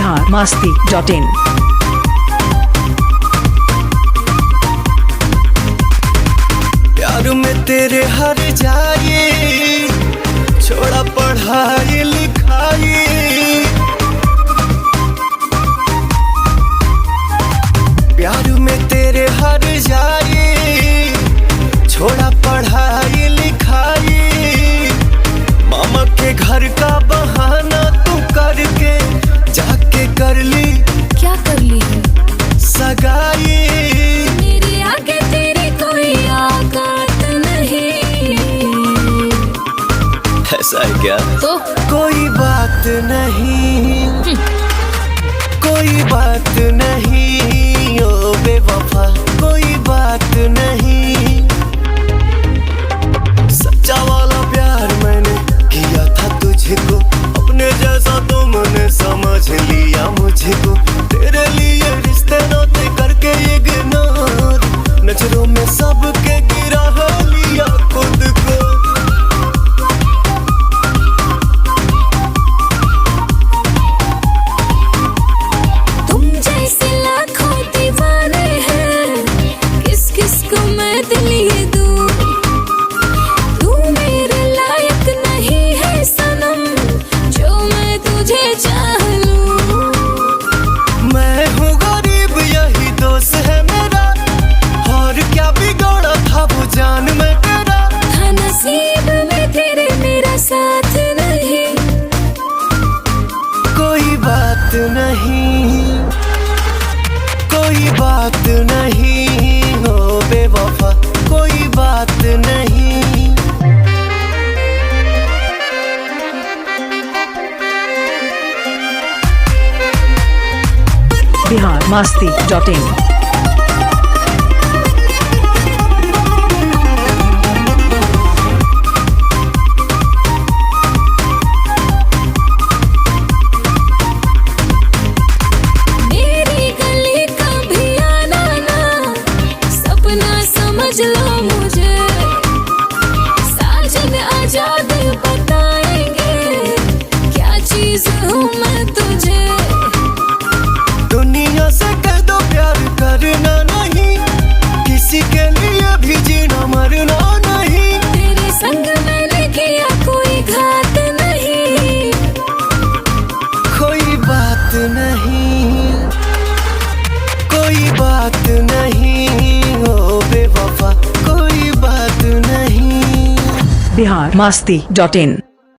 biharmasti.in। प्यार में तेरे हर जाए, छोड़ा पढ़ाई लिखाई। प्यार में तेरे हर जाए, छोड़ा पढ़ाई लिखाई। मामा के घर का बहाना तू करके जाके कर ली। क्या कर ली? सगाई। मेरे आगे तेरी कोई औकात नहीं। ऐसा है क्या? तो कोई बात नहीं, कोई बात नहीं ओ बेवफा, कोई बात नहीं। सच्चा वाला प्यार मैंने किया था तुझको, अपने जैसा तुमने समझ लिया मुझको। तेरे लिए रिश्ते नाते करके इग्नोर, नजरों में सबके गिरा लिया खुद को। तुम जैसे लाखों दीवाने हैं, किस किस को मैं दिल ये दूं। तू मेरे लायक नहीं है सनम, जो मैं तुझे चाह लूं। मैं हूँ गरीब यही दोस्त है मेरा, और क्या बिगड़ा था वो जान में तेरा। था नसीब में तेरे मेरा साथ नहीं। कोई बात नहीं, कोई बात नहीं हो बेवफा, कोई बात नहीं। biharmasti.in। मेरी गली का भी आना ना, सपना समझ लो मुझे। साजन आजाद बताएंगे, क्या चीज हूँ मैं तुझे। दुनिया से कह दो प्यार करना नहीं, किसी के लिए भी जीना मरना नहीं। तेरे संग मैंने किया कोई घात नहीं। कोई बात नहीं, कोई बात नहीं हो बेवफा, कोई बात नहीं। biharmasti.in।